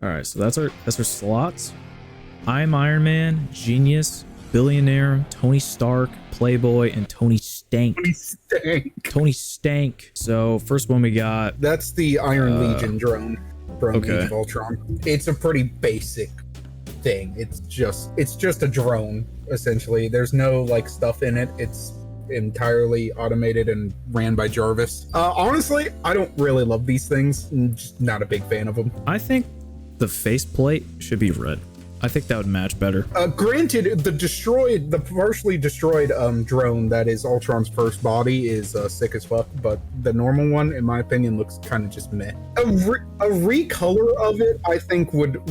All right, so that's our slots. I'm Iron Man, Genius, Billionaire, Tony Stark, Playboy, and Tony Stank. Tony Stank. So first one we got. That's the Iron Legion drone from Okay. Age of Ultron. It's a pretty basic thing. It's just a drone essentially. There's no like stuff in it. It's entirely automated and ran by Jarvis. Honestly, I don't really love these things. I'm just not a big fan of them. I think the faceplate should be red. I think that would match better. Granted, the partially destroyed drone that is Ultron's first body is sick as fuck, but the normal one, in my opinion, looks kind of just meh. A recolor of it, I think, would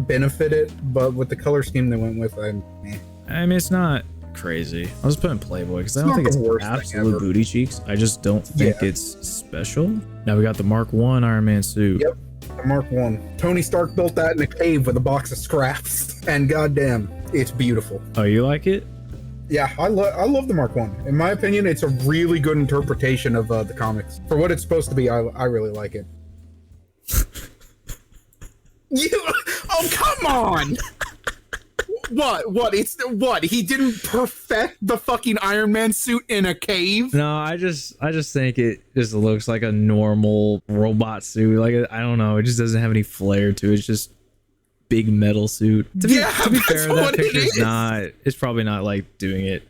benefit it, but with the color scheme they went with, I mean, it's not crazy. I'll just put in Playboy because I don't think not it's the worst thing absolute ever. booty cheeks. I just don't think it's special. Now we got the Mark 1 Iron Man suit. Yep. Mark 1. Tony Stark built that in a cave with a box of scraps, and goddamn, it's beautiful. Oh, you like it? Yeah, I love the Mark 1. In my opinion, it's a really good interpretation of the comics. For what it's supposed to be, I really like it. Oh, come on! What? He didn't perfect the fucking Iron Man suit in a cave? No, I just think it just looks like a normal robot suit. Like, I don't know, it just doesn't have any flair to it. It's just big metal suit. To be fair, that picture's it's probably not like doing it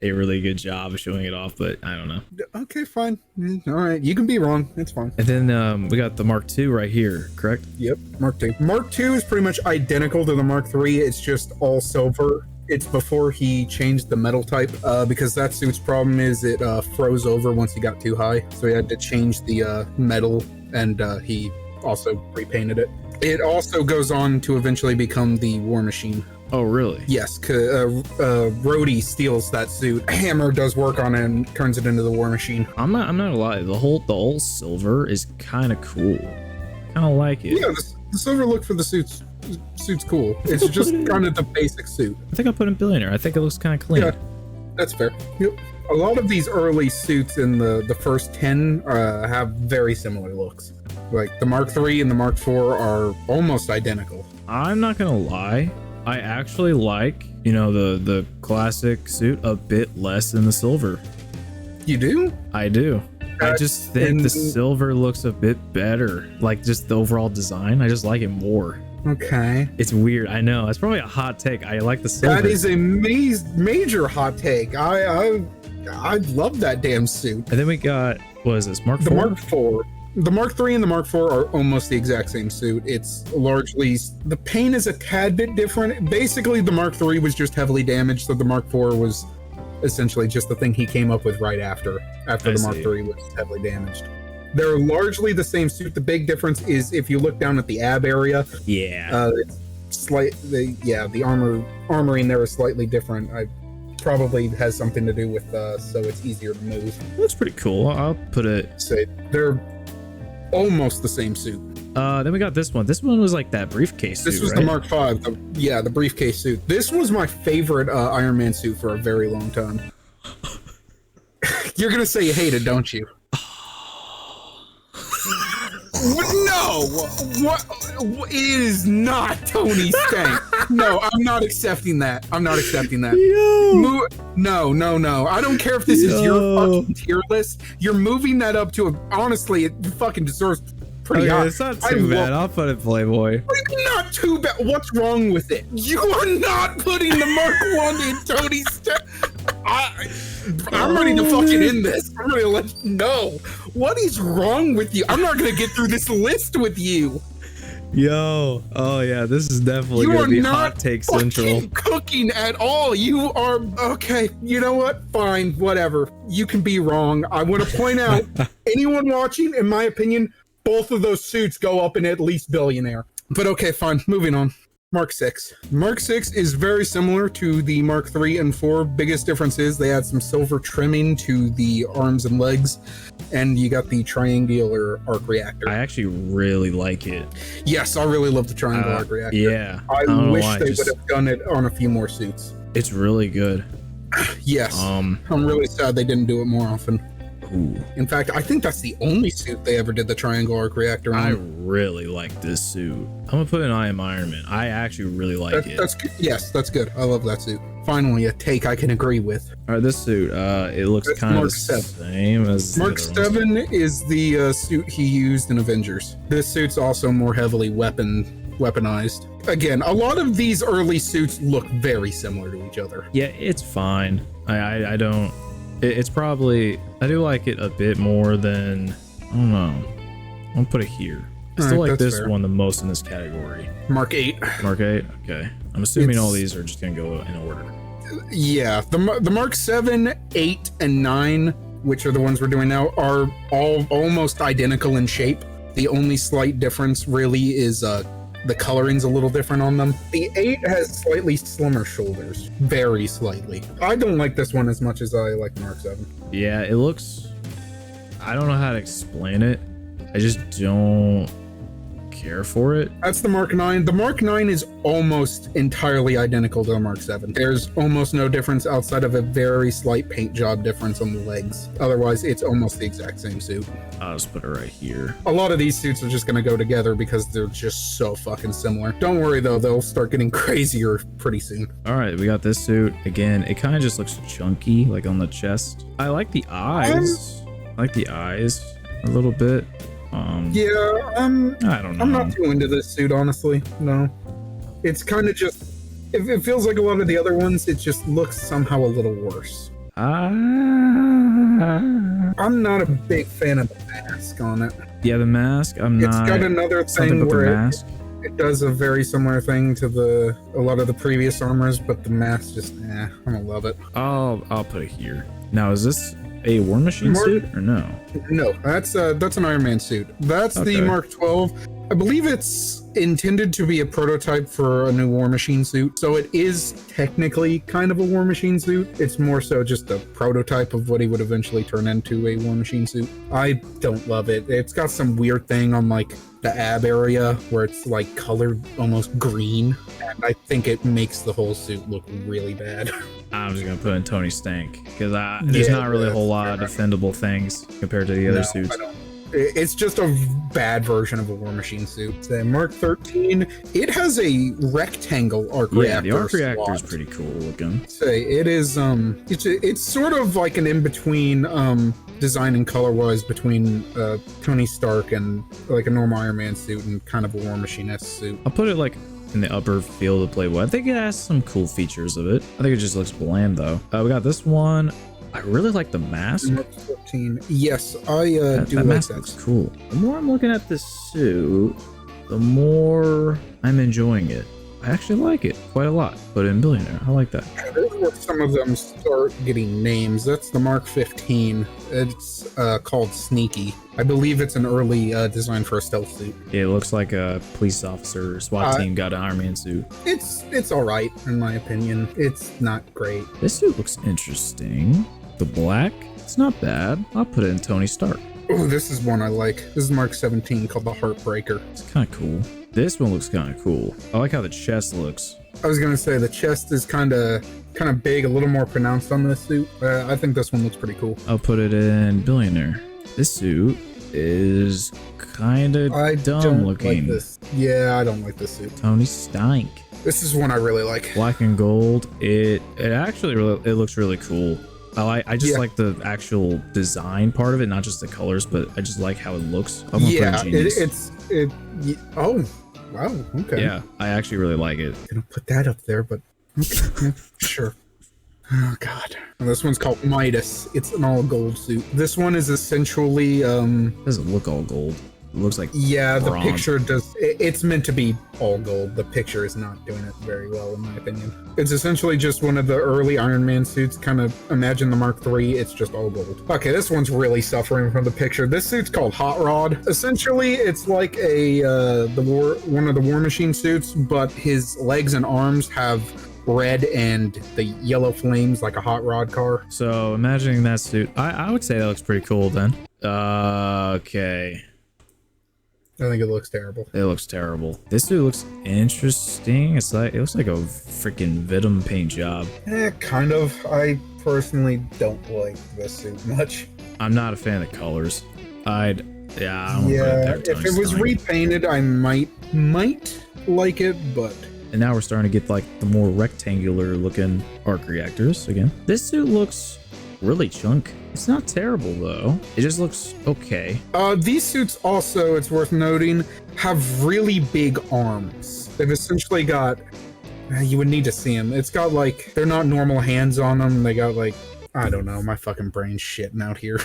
a really good job of showing it off, but I don't know. Okay, fine. All right, you can be wrong. It's fine. And then we got the Mark II right here, correct? Yep, Mark II. Mark II is pretty much identical to the Mark III. It's just all silver. It's before he changed the metal type, because that suit's problem is it froze over once he got too high. So he had to change the metal, and he also repainted it. It also goes on to eventually become the War Machine. Oh, really? Yes, Rhodey steals that suit. Hammer does work on it and turns it into the War Machine. I'm not gonna lie. The whole silver is kind of cool. Kind of like it. Yeah, the silver look for the suit's cool. It's just kind of the basic suit. I think I put in Billionaire. I think it looks kind of clean. Yeah, that's fair. Yep. A lot of these early suits in the first 10 have very similar looks. Like the Mark III and the Mark IV are almost identical. I'm not gonna lie. I actually like, the classic suit a bit less than the silver. You do? I do. I just think the silver looks a bit better. Like, just the overall design. I just like it more. Okay. It's weird. I know. It's probably a hot take. I like the silver. That is a major hot take. I love that damn suit. And then we got, what is this, Mark IV? The Mark IV. The Mark III and the Mark IV are almost the exact same suit. It's largely, the paint is a tad bit different. Basically, the Mark III was just heavily damaged, so the Mark IV was essentially just the thing he came up with right after the Mark III was heavily damaged. They're largely the same suit. The big difference is if you look down at the ab area. Yeah. It's the armoring there is slightly different. Probably has something to do with so it's easier to move. That's pretty cool. I'll put it. Say they're almost the same suit. Then we got this one. This one was like that briefcase suit, This was right? the Mark V. The briefcase suit. This was my favorite Iron Man suit for a very long time. You're gonna say you hate it, don't you? No! What? It is not Tony Stank. No, I'm not accepting that. Yo. No. I don't care if this is your fucking tier list. You're moving that up to honestly, it fucking deserves pretty high. It's not too bad. I'll put it Playboy. Not too bad. What's wrong with it? You are not putting the Mark 1 in Tony Stark. I'm ready to fucking end this. I'm ready to let you know. What is wrong with you? I'm not going to get through this list with you. Yo. Oh, yeah. This is definitely going to be hot take central. Cooking at all. You are... Okay. You know what? Fine. Whatever. You can be wrong. I want to point out, anyone watching, in my opinion, both of those suits go up in at least billionaire. But okay, fine. Moving on. Mark 6. Mark 6 is very similar to the Mark 3 and 4. Biggest difference is they add some silver trimming to the arms and legs, and you got the triangular arc reactor. I actually really like it. Yes, I really love the triangular arc reactor. Yeah. I wish they would have done it on a few more suits. It's really good. Yes. I'm really sad they didn't do it more often. Ooh. In fact, I think that's the only suit they ever did the triangle arc reactor on. I really like this suit. gonna put an I am Iron Man. I actually really like it. That's good. Yes, that's good. I love that suit. Finally, a take I can agree with. All right, this suit, it looks kind of the same as Mark 7 is the suit he used in Avengers. This suit's also more heavily weaponized. Again, a lot of these early suits look very similar to each other. Yeah, it's fine. I don't. It's probably, I do like it a bit more than, I don't know. I'll put it here. I still like this one the most in this category. Mark 8. Mark 8? Okay. I'm assuming all these are just going to go in order. Yeah. The Mark 7, 8, and 9, which are the ones we're doing now, are all almost identical in shape. The only slight difference really is the coloring's a little different on them. The 8 has slightly slimmer shoulders. Very slightly. I don't like this one as much as I like the Mark 7. Yeah, it looks... I don't know how to explain it. I just don't care for it. That's the Mark 9. The Mark 9 is almost entirely identical to the Mark 7. There's almost no difference outside of a very slight paint job difference on the legs. Otherwise, it's almost the exact same suit. I'll just put it right here. A lot of these suits are just going to go together because they're just so fucking similar. Don't worry though, they'll start getting crazier pretty soon. All right, we got this suit. Again, it kind of just looks chunky, like on the chest. I like the eyes. I like the eyes a little bit. Yeah, I don't know. I'm not too into this suit, honestly. No. It's kind of just, it feels like a lot of the other ones, it just looks somehow a little worse. I'm not a big fan of the mask on it. Yeah, the mask, It's got another thing where it does a very similar thing to a lot of the previous armors, but the mask just, I don't love it. I'll put it here. Now, is this a War Machine suit or no? No, that's an Iron Man suit. That's the Mark 12. I believe it's intended to be a prototype for a new War Machine suit. So it is technically kind of a War Machine suit. It's more so just a prototype of what he would eventually turn into a War Machine suit. I don't love it. It's got some weird thing on like the ab area where it's like colored almost green. And I think it makes the whole suit look really bad. I'm just gonna put in Tony Stank because there's not really a whole lot of defendable things compared to the other suits. It's just a bad version of a War Machine suit. Mark 13, it has a rectangle arc reactor. Yeah, the arc reactor is pretty cool looking. It is it's sort of like an in-between design and color-wise between Tony Stark and like a normal Iron Man suit and kind of a War Machine-esque suit. I'll put it like in the upper field of Playboy. I think it has some cool features of it. I think it just looks bland though. We got this one. I really like the mask. Mark 14. Yes, I do that like mask that. Looks cool. The more I'm looking at this suit, the more I'm enjoying it. I actually like it quite a lot. Put in Billionaire. I like that. That's where some of them start getting names. That's the Mark 15. It's called Sneaky. I believe it's an early design for a stealth suit. It looks like a police officer SWAT team got an Iron Man suit. It's all right in my opinion. It's not great. This suit looks interesting. The black, it's not bad. I'll put it in Tony Stark. Oh, this is one I like. This is Mark 17 called the Heartbreaker. It's kind of cool. This one looks kind of cool. I like how the chest looks. I was gonna say the chest is kind of big, a little more pronounced on this suit. I think this one looks pretty cool. I'll put it in Billionaire. This suit is kind of dumb looking. Like this. Yeah, I don't like this suit. Tony Stank. This is one I really like. Black and gold. It actually it looks really cool. I just like the actual design part of it, not just the colors, but I just like how it looks. Oh wow, okay. Yeah, I actually really like it. I'm gonna put that up there, but okay, sure. Oh god. This one's called Midas. It's an all gold suit. This one is essentially doesn't look all gold. It looks like the bronze. picture does. It's meant to be all gold. The picture is not doing it very well in my opinion. It's essentially just one of the early Iron Man suits. Kind of imagine the Mark III. It's just all gold. Okay, this one's really suffering from the picture. This suit's called Hot Rod. Essentially, it's like one of the War Machine suits, but his legs and arms have red and the yellow flames like a hot rod car. So imagining that suit, I would say that looks pretty cool then. Okay. I think it looks terrible. It looks terrible. This suit looks interesting. It looks like a freaking Venom paint job. Kind of. I personally don't like this suit much. I'm not a fan of the colors. I don't if it was repainted, I might like it, but And now we're starting to get like the more rectangular looking arc reactors again. This suit looks really chunk. It's not terrible though. It just looks okay. these suits also, it's worth noting, have really big arms. They've essentially got, you would need to see them. It's got like, they're not normal hands on them. They got like, I don't know, my fucking brain's shitting out here.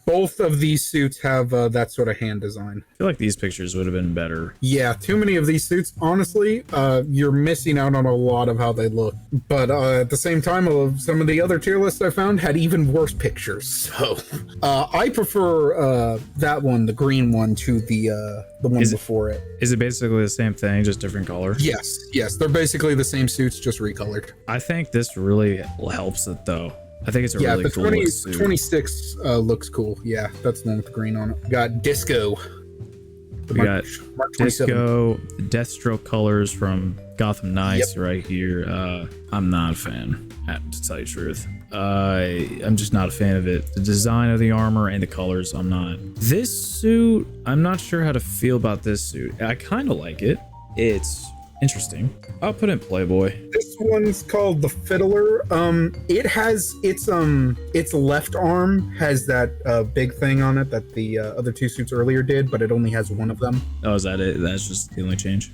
Both of these suits have that sort of hand design. I feel like these pictures would have been better. Yeah, too many of these suits, honestly, you're missing out on a lot of how they look. But at the same time, some of the other tier lists I found had even worse pictures. So I prefer that one, the green one, to the one before it. Is it basically the same thing, just different color? Yes, they're basically the same suits, just recolored. I think this really helps it though. I think it's a really cool suit. 26 looks cool. Yeah, that's the one with the green on it. Got Disco. We got Disco, Deathstroke colors from Gotham Knights right here. I'm not a fan, to tell you the truth. I'm just not a fan of it. The design of the armor and the colors, I'm not. This suit, I'm not sure how to feel about this suit. I kind of like it. It's interesting. I'll put in Playboy. This one's called the Fiddler. It has its left arm has that big thing on it that the other two suits earlier did, but it only has one of them. Oh, is that it? That's just the only change?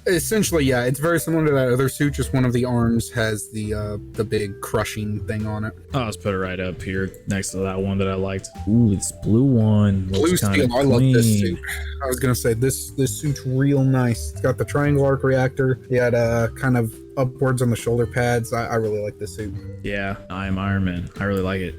Essentially, yeah, it's very similar to that other suit, just one of the arms has the big crushing thing on it. I'll just put it right up here next to that one that I liked. Ooh, this blue one looks blue steel. I love this suit. I was gonna say this suit's real nice. It's got the triangle arc reactor. It had kind of upwards on the shoulder pads. I really like this suit. Yeah, I am Iron Man. I really like it.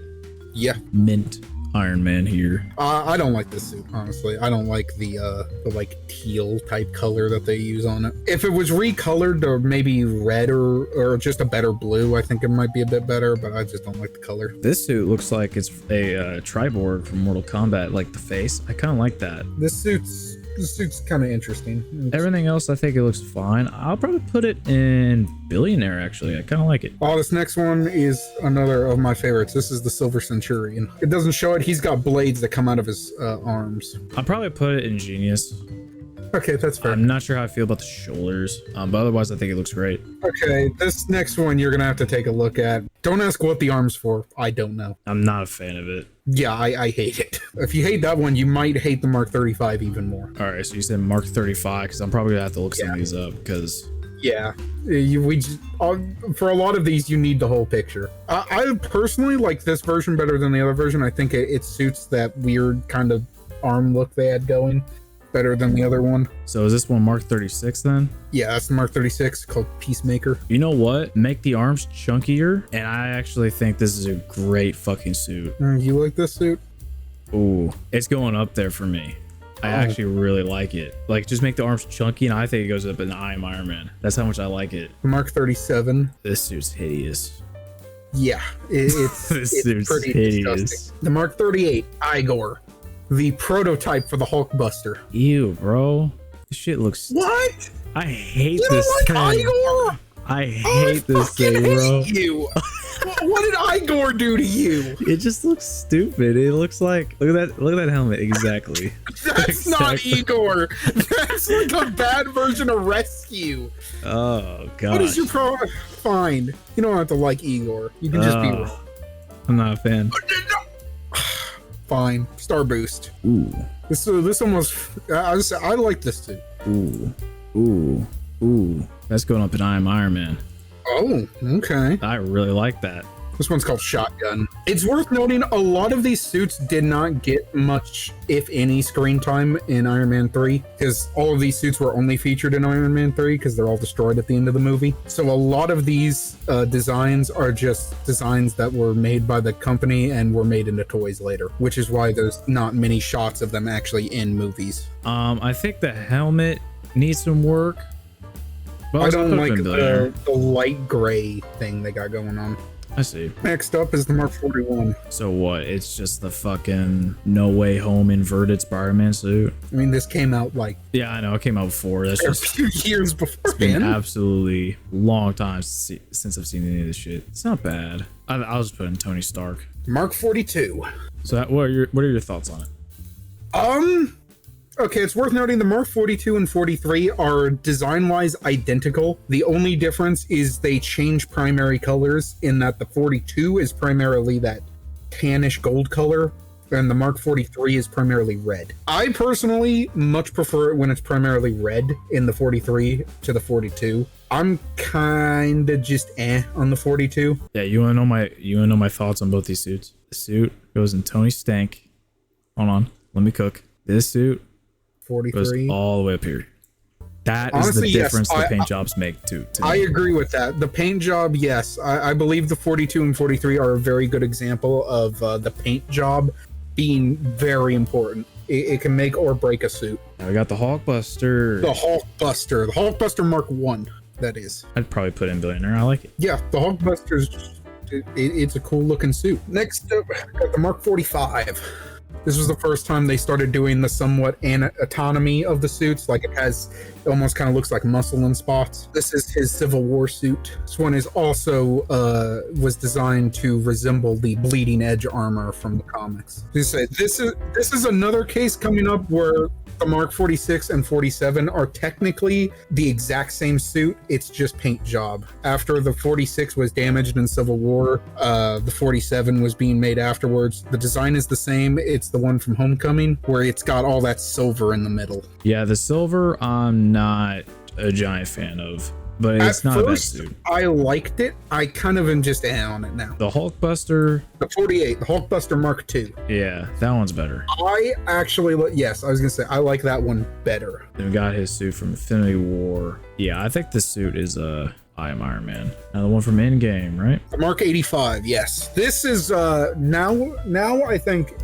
Yeah. Mint Iron Man here. I don't like this suit, honestly. I don't like the like teal type color that they use on it. If it was recolored or maybe red or just a better blue, I think it might be a bit better, but I just don't like the color. This suit looks like it's a Triborg from Mortal Kombat, like the face. I kind of like that. This suit's kind of interesting. Everything else, I think it looks fine. I'll probably put it in Billionaire, actually. I kind of like it. Oh, this next one is another of my favorites. This is the Silver Centurion. It doesn't show it. He's got blades that come out of his arms. I'll probably put it in Genius. Okay, that's fair. I'm not sure how I feel about the shoulders, but otherwise I think it looks great. Okay, this next one you're gonna have to take a look at. Don't ask what the arm's for. I don't know. I'm not a fan of it. Yeah, I hate it. If you hate that one, you might hate the Mark 35 even more. All right, so you said Mark 35, because I'm probably gonna have to look some of these up, because... Yeah, for a lot of these, you need the whole picture. I personally like this version better than the other version. I think it suits that weird kind of arm look they had going better than the other one. So is this one Mark 36 then? Yeah, that's the Mark 36 called Peacemaker. You know what? Make the arms chunkier, and I actually think this is a great fucking suit. You like this suit? Ooh, it's going up there for me. I actually really like it. Like, just make the arms chunky, and I think it goes up in I Am Iron Man. That's how much I like it. Mark 37. This suit's hideous. Yeah, it's suit's pretty hideous. disgusting. The Mark 38, Igor. The prototype for the Hulkbuster. Ew, bro. This shit looks... What? I hate you this don't like thing. Igor? I hate this thing, bro. You. What did Igor do to you? It just looks stupid. It looks like... Look at that helmet. Exactly. That's not Igor. That's like a bad version of Rescue. Oh, God. What is your problem? Fine. You don't have to like Igor. You can just be wrong. I'm not a fan. Fine. Star Boost. Ooh. This one was... I like this too. Ooh. That's going up in I Am Iron Man. Oh, okay. I really like that. This one's called Shotgun. It's worth noting a lot of these suits did not get much, if any, screen time in Iron Man 3, because all of these suits were only featured in Iron Man 3 because they're all destroyed at the end of the movie. So a lot of these designs are just designs that were made by the company and were made into toys later, which is why there's not many shots of them actually in movies. I think the helmet needs some work. Well, I don't like the light gray thing they got going on. I see. Next up is the Mark 41. So what? It's just the fucking No Way Home inverted Spider-Man suit? I mean, this came out like... Yeah, I know. It came out before. That's a just... few years before. It's been absolutely long time since I've seen any of this shit. It's not bad. I'll just put in Tony Stark. Mark 42. So what are your thoughts on it? Okay, it's worth noting the Mark 42 and 43 are design-wise identical. The only difference is they change primary colors in that the 42 is primarily that tannish gold color, and the Mark 43 is primarily red. I personally much prefer it when it's primarily red in the 43 to the 42. I'm kind of just on the 42. Yeah, you wanna know my thoughts on both these suits? The suit goes in Tony Stank. Hold on, let me cook. This suit 43 goes all the way up here. That Honestly, is the difference yes, the paint jobs make to I me. agree with that. The paint job, yes. I believe the 42 and 43 are a very good example of the paint job being very important. It can make or break a suit. Now we got the Hulkbuster. The Hulkbuster Mark 1, that is. I'd probably put in Billionaire. I like it. Yeah, the Hulkbuster's, it's a cool looking suit. Next up, got the Mark 45. This was the first time they started doing the somewhat autonomy of the suits. Like it almost kind of looks like muscle in spots. This is his Civil War suit. This one is also was designed to resemble the Bleeding Edge armor from the comics. This is another case coming up where the Mark 46 and 47 are technically the exact same suit. It's just paint job. After the 46 was damaged in Civil War, the 47 was being made afterwards. The design is the same. It's the one from Homecoming where it's got all that silver in the middle. Yeah, the silver I'm not a giant fan of, but it's not a bad suit. I liked it. I kind of am just on it now. The Hulkbuster, the 48, the Hulkbuster Mark II. Yeah, that one's better. I actually, yes, I was gonna say I like that one better. Then we got his suit from Infinity War. Yeah, I think this suit is I Am Iron Man. Now the one from Endgame, right? The Mark 85. Yes, this is now I think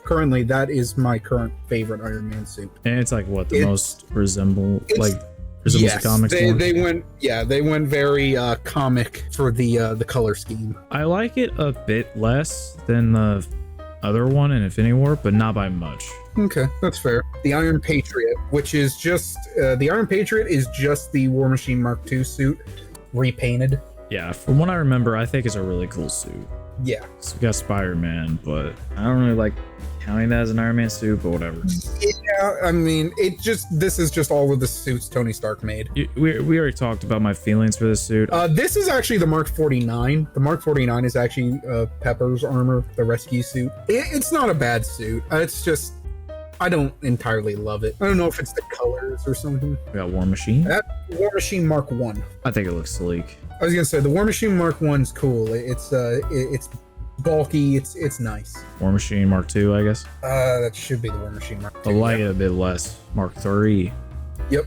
currently that is my current favorite Iron Man suit. And it's like what the most resembles yes, comics. They went very comic for the color scheme. I like it a bit less than the other one in Infinity War, but not by much. Okay, that's fair. The Iron Patriot, which is just the Iron Patriot is just the War Machine Mark II suit repainted. Yeah, from what I remember, I think it's a really cool suit. Yeah. So we got Spider-Man, but I don't really like counting that as an Iron Man suit, but whatever. Yeah, I mean, this is just all of the suits Tony Stark made. We already talked about my feelings for this suit. This is actually the Mark 49. The Mark 49 is actually Pepper's armor, the rescue suit. It's not a bad suit. It's just, I don't entirely love it. I don't know if it's the colors or something. We got War Machine. That War Machine Mark 1. I think it looks sleek. I was gonna say the War Machine Mark 1's cool. It's bulky. It's nice. War Machine Mark II, I guess. That should be the War Machine Mark II. I like it a bit less. Mark III. Yep.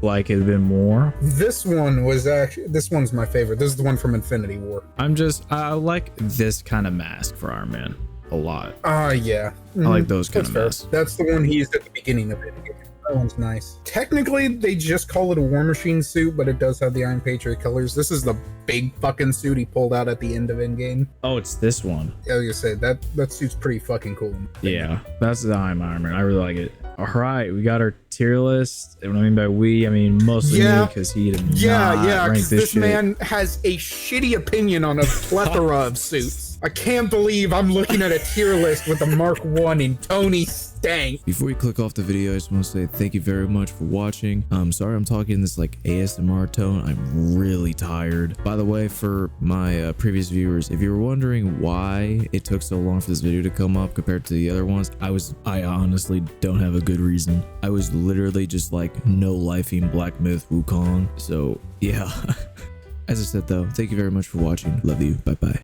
Like it a bit more. This one's my favorite. This is the one from Infinity War. I like this kind of mask for Iron Man a lot. Yeah. I like those kind of masks. That's the one he used at the beginning of it. That one's nice. Technically, they just call it a War Machine suit, but it does have the Iron Patriot colors. This is the big fucking suit he pulled out at the end of Endgame. Oh, it's this one. I was gonna say that suit's pretty fucking cool. Yeah, that's the Iron Man. I really like it. All right, we got our tier list. And what I mean by we, I mean mostly me, because he did not rank this shit. Man has a shitty opinion on a plethora of suits. I can't believe I'm looking at a tier list with a Mark 1 and Tony Stank. Before you click off the video, I just want to say thank you very much for watching. I'm sorry I'm talking in this like ASMR tone. I'm really tired. By the way, for my previous viewers, if you were wondering why it took so long for this video to come up compared to the other ones, I honestly don't have a good reason. I was literally just like no-lifing Black Myth Wukong. So yeah. As I said though, thank you very much for watching. Love you. Bye bye.